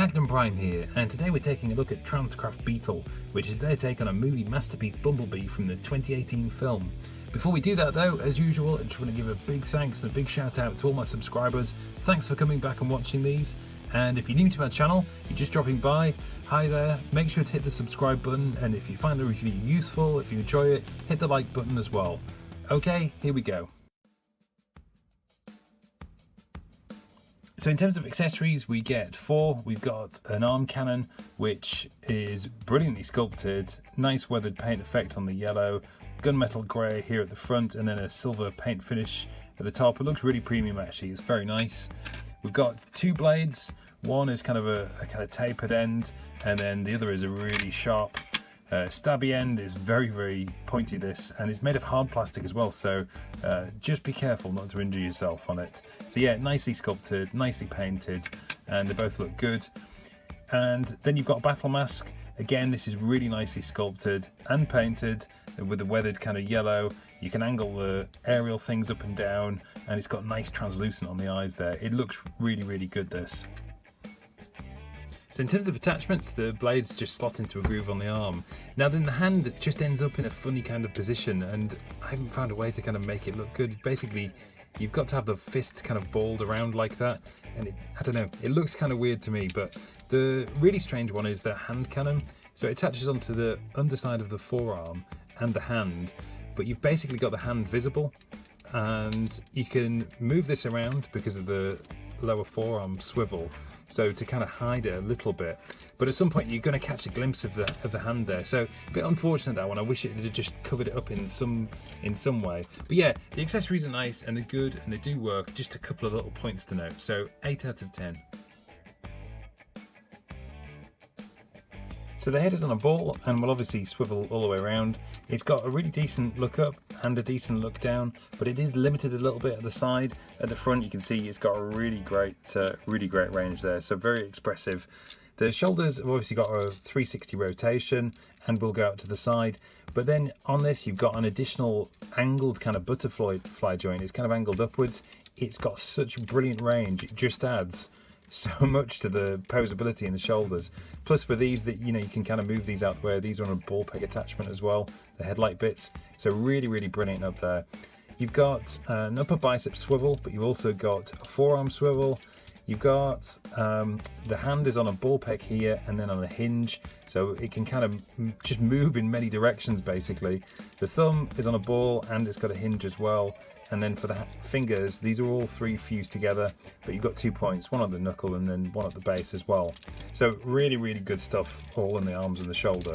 Magnum Prime here, and today we're taking a look at Transcraft Beettle, which is their take on a movie masterpiece Bumblebee from the 2018 film. Before we do that though, as usual, I just want to give a big thanks and a big shout out to all my subscribers. Thanks for coming back and watching these, and if you're new to my channel, you're just dropping by, hi there, make sure to hit the subscribe button, and if you find the review useful, if you enjoy it, hit the like button as well. Okay, here we go. So in terms of accessories, we get 4. We've got an arm cannon, which is brilliantly sculpted, nice weathered paint effect on the yellow, gunmetal grey here at the front, and then a silver paint finish at the top. It looks really premium actually, it's very nice. We've got 2 blades, one is kind of a kind of tapered end, and then the other is a really sharp stabby end. Is very pointy, this, and it's made of hard plastic as well, so just be careful not to injure yourself on it. So yeah, nicely sculpted, nicely painted, and they both look good. And then you've got a battle mask. Again, this is really nicely sculpted and painted with a weathered kind of yellow. You can angle the aerial things up and down, and it's got nice translucent on the eyes there. It looks really good, this. So in terms of attachments, the blades just slot into a groove on the arm. Now then the hand just ends up in a funny kind of position, and I haven't found a way to kind of make it look good. Basically, you've got to have the fist kind of balled around like that, and I don't know, it looks kind of weird to me. But the really strange one is the hand cannon. So it attaches onto the underside of the forearm and the hand, but you've basically got the hand visible, and you can move this around because of the lower forearm swivel, so to kind of hide it a little bit. But at some point you're going to catch a glimpse of the hand there, so a bit unfortunate, that one. I wish it had just covered it up in some way. But yeah, the accessories are nice and they're good and they do work. Just a couple of little points to note, so 8 out of 10. So the head is on a ball and will obviously swivel all the way around. It's got a really decent look up and a decent look down, but it is limited a little bit at the side. At the front you can see it's got a really great range there, so very expressive. The shoulders have obviously got a 360 rotation and will go out to the side, but then on this you've got an additional angled kind of butterfly joint. It's kind of angled upwards. It's got such brilliant range, it just adds so much to the posability in the shoulders. Plus with these, that you can kind of move these out where these are on a ball peg attachment as well, the headlight bits, so really brilliant up there. You've got an upper bicep swivel, but you've also got a forearm swivel. You've got the hand is on a ball peg here and then on a hinge, so it can kind of just move in many directions basically. The thumb is on a ball and it's got a hinge as well. And then for the fingers, these are all 3 fused together, but you've got 2 points, one on the knuckle and then one at the base as well. So really good stuff all in the arms and the shoulder.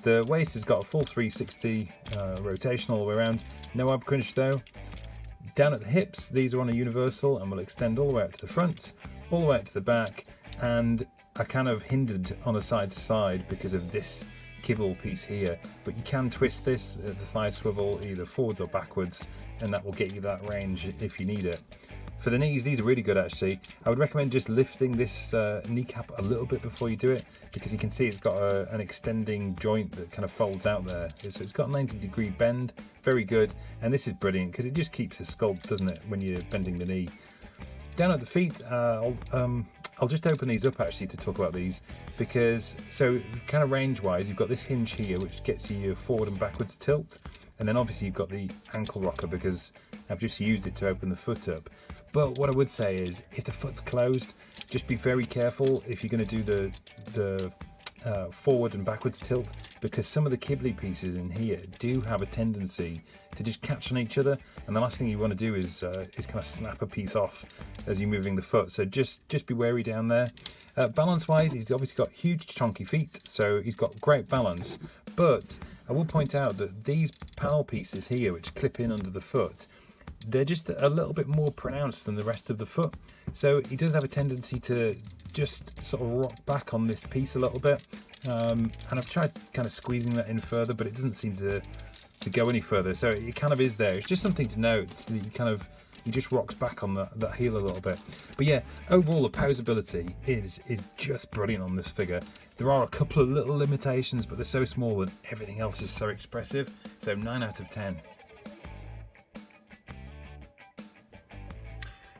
The waist has got a full 360 rotation all the way around, no ab crunch though. Down at the hips, these are on a universal and will extend all the way out to the front, all the way out to the back, and are kind of hindered on a side to side because of this kibble piece here, but you can twist this at the thigh swivel either forwards or backwards, and that will get you that range if you need it. For the knees, these are really good actually. I would recommend just lifting this kneecap a little bit before you do it, because you can see it's got an extending joint that kind of folds out there. So it's got a 90-degree bend, very good, and this is brilliant because it just keeps the sculpt, doesn't it, when you're bending the knee. Down at the feet, I'll just open these up actually to talk about these, because so kind of range wise you've got this hinge here which gets you your forward and backwards tilt, and then obviously you've got the ankle rocker because I've just used it to open the foot up. But what I would say is if the foot's closed, just be very careful if you're going to do the forward and backwards tilt, because some of the kibbly pieces in here do have a tendency to just catch on each other, and the last thing you want to do is kind of snap a piece off as you're moving the foot, so just be wary down there. Balance wise, he's obviously got huge chunky feet, so he's got great balance, but I will point out that these panel pieces here which clip in under the foot, they're just a little bit more pronounced than the rest of the foot, so he does have a tendency to just sort of rock back on this piece a little bit, and I've tried kind of squeezing that in further, but it doesn't seem to go any further, so it kind of is there. It's just something to note that he just rocks back on that heel a little bit. But yeah, overall the posability is just brilliant on this figure. There are a couple of little limitations, but they're so small and everything else is so expressive, so 9 out of 10.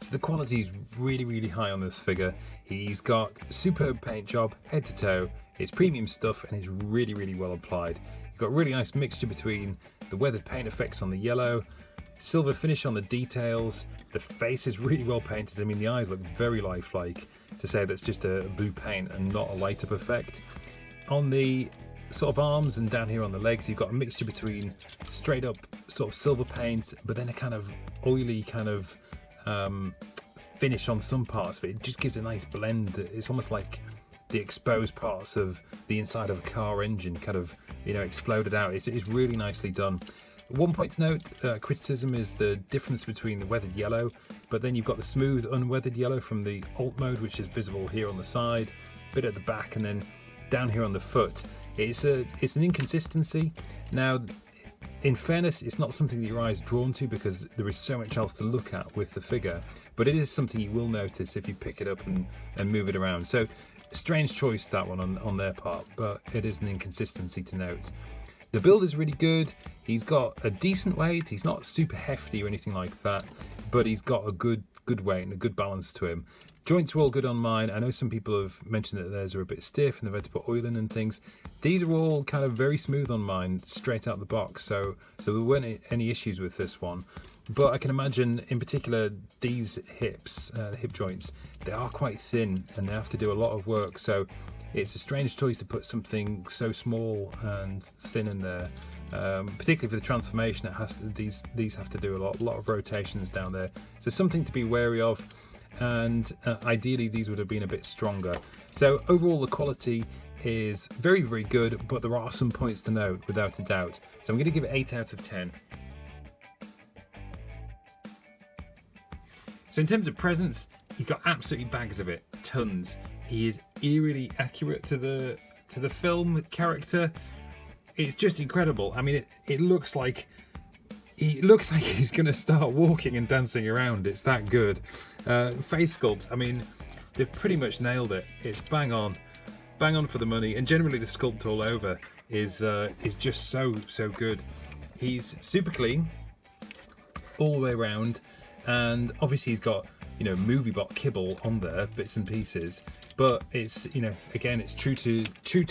So the quality is really high on this figure. He's got superb paint job, head to toe. It's premium stuff and it's really, really well applied. You've got a really nice mixture between the weathered paint effects on the yellow, silver finish on the details. The face is really well painted. I mean, the eyes look very lifelike, to say that's just a blue paint and not a light up effect. On the sort of arms and down here on the legs, you've got a mixture between straight up sort of silver paint, but then a kind of oily kind of finish on some parts of it. It just gives a nice blend. It's almost like the exposed parts of the inside of a car engine kind of, you know, exploded out. It's really nicely done. One point to note, criticism, is the difference between the weathered yellow, but then you've got the smooth unweathered yellow from the alt mode, which is visible here on the side, a bit at the back, and then down here on the foot. It's an inconsistency. Now, in fairness, it's not something that your eye is drawn to because there is so much else to look at with the figure, but it is something you will notice if you pick it up and move it around. So, strange choice that one on their part, but it is an inconsistency to note. The build is really good. He's got a decent weight. He's not super hefty or anything like that, but he's got a good weight and a good balance to him. Joints are all good on mine. I know some people have mentioned that theirs are a bit stiff and they've had to put oil in and things. These are all kind of very smooth on mine, straight out the box. So there weren't any issues with this one. But I can imagine, in particular, these hips, the hip joints, they are quite thin and they have to do a lot of work. So it's a strange choice to put something so small and thin in there. Particularly for the transformation, it has to, these have to do a lot of rotations down there. So something to be wary of. And ideally these would have been a bit stronger. So overall the quality is very, very good, but there are some points to note without a doubt. So I'm going to give it 8 out of 10. So in terms of presents, you've got absolutely bags of it, tons. He is eerily accurate to the film character. It's just incredible. I mean, it looks like he's going to start walking and dancing around. It's that good. Face sculpt, I mean, they've pretty much nailed it. It's bang on for the money. And generally the sculpt all over is just so good. He's super clean all the way around, and obviously he's got, you know, MovieBot kibble on there, bits and pieces. But it's, you know, again, it's true to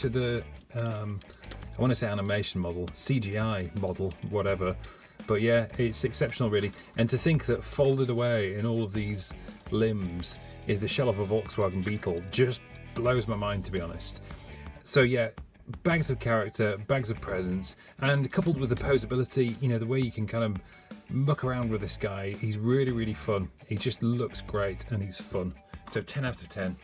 the I want to say animation model, CGI model, whatever. But yeah, it's exceptional really. And to think that folded away in all of these limbs is the shell of a Volkswagen Beetle just blows my mind, to be honest. So yeah, bags of character, bags of presence, and coupled with the posability, you know, the way you can kind of muck around with this guy, he's really, really fun. He just looks great and he's fun. So 10 out of 10.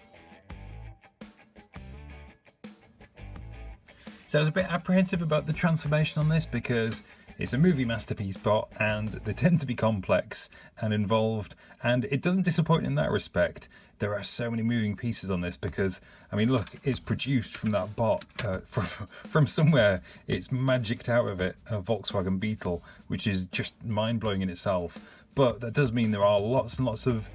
So I was a bit apprehensive about the transformation on this because it's a movie masterpiece bot and they tend to be complex and involved, and it doesn't disappoint in that respect. There are so many moving pieces on this because, I mean, look, it's produced from that bot, from somewhere. It's magicked out of it, a Volkswagen Beetle, which is just mind-blowing in itself. But that does mean there are lots and lots of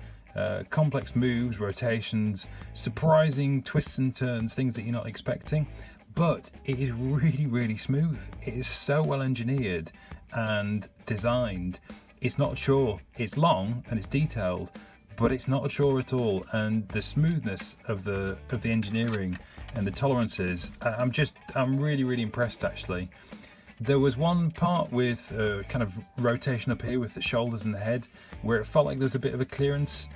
complex moves, rotations, surprising twists and turns, things that you're not expecting. But it is really, really smooth. It is so well engineered and designed. It's not a chore. It's long and it's detailed, but it's not a chore at all. And the smoothness of the engineering and the tolerances, I'm really, really impressed actually. There was one part with kind of rotation up here with the shoulders and the head where it felt like there was a bit of a clearance,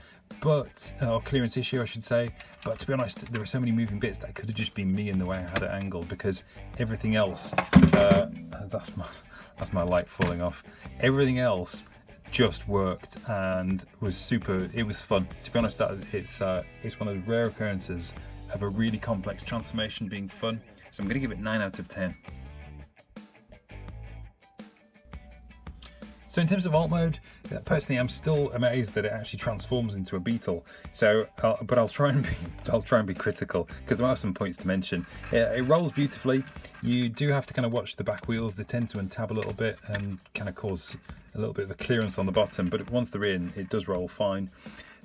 or clearance issue I should say, but to be honest there were so many moving bits that could have just been me in the way I had it angled, because everything else, that's my light falling off, everything else just worked and was super. It was fun, to be honest. It's one of the rare occurrences of a really complex transformation being fun, so I'm going to give it 9 out of 10. So in terms of alt mode, personally, I'm still amazed that it actually transforms into a Beetle. So, but I'll try and be critical because there are some points to mention. It rolls beautifully. You do have to kind of watch the back wheels. They tend to untab a little bit and kind of cause a little bit of a clearance on the bottom. But once they're in, it does roll fine.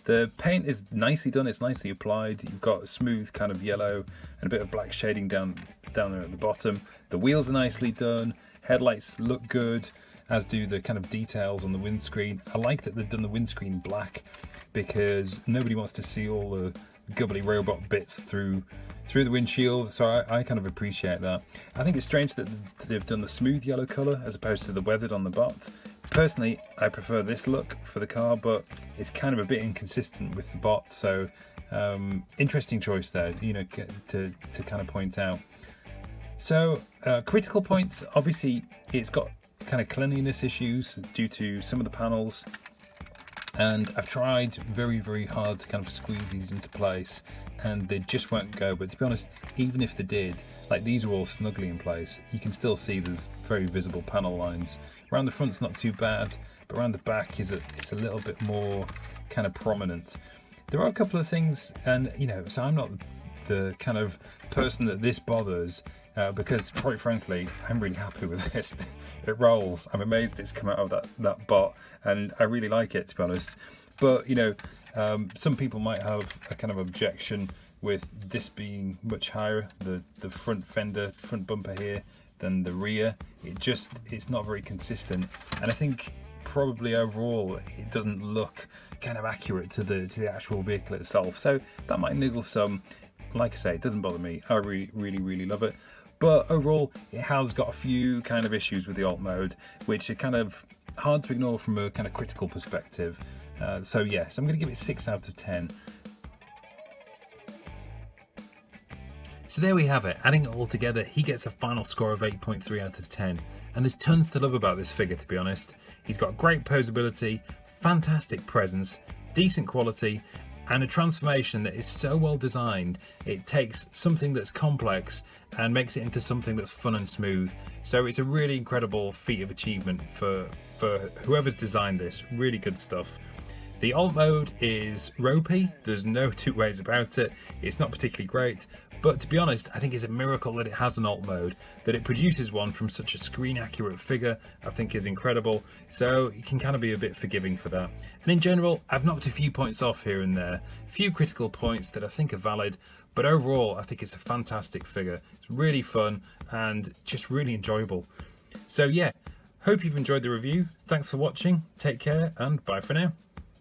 The paint is nicely done. It's nicely applied. You've got a smooth kind of yellow and a bit of black shading down there at the bottom. The wheels are nicely done. Headlights look good, as do the kind of details on the windscreen. I like that they've done the windscreen black because nobody wants to see all the gubbly robot bits through the windshield, so I kind of appreciate that. I think it's strange that they've done the smooth yellow colour as opposed to the weathered on the bot. Personally, I prefer this look for the car, but it's kind of a bit inconsistent with the bot, so interesting choice there, you know, to kind of point out. So critical points, obviously it's got kind of cleanliness issues due to some of the panels, and I've tried very, very hard to kind of squeeze these into place and they just won't go. But to be honest, even if they did, like these are all snugly in place, you can still see there's very visible panel lines. Around the front's not too bad, but around the back it's a little bit more kind of prominent. There are a couple of things, and you know, so I'm not the kind of person that this bothers, because quite frankly, I'm really happy with this. It rolls. I'm amazed it's come out of that bot, and I really like it, to be honest. But you know, some people might have a kind of objection with this being much higher, the front fender, front bumper here, than the rear. It's not very consistent, and I think probably overall it doesn't look kind of accurate to the actual vehicle itself. So that might niggle some. Like I say, it doesn't bother me. I really love it. But overall, it has got a few kind of issues with the alt mode, which are kind of hard to ignore from a kind of critical perspective. So yeah, so I'm going to give it 6 out of 10. So there we have it. Adding it all together, he gets a final score of 8.3 out of 10. And there's tons to love about this figure, to be honest. He's got great posability, fantastic presence, decent quality, and a transformation that is so well designed. It takes something that's complex and makes it into something that's fun and smooth. So it's a really incredible feat of achievement for whoever's designed this. Really good stuff. The alt mode is ropey, there's no two ways about it. It's not particularly great, but to be honest, I think it's a miracle that it has an alt mode. That it produces one from such a screen accurate figure, I think is incredible. So you can kind of be a bit forgiving for that. And in general, I've knocked a few points off here and there, a few critical points that I think are valid, but overall I think it's a fantastic figure. It's really fun and just really enjoyable. So yeah, hope you've enjoyed the review. Thanks for watching, take care, and bye for now.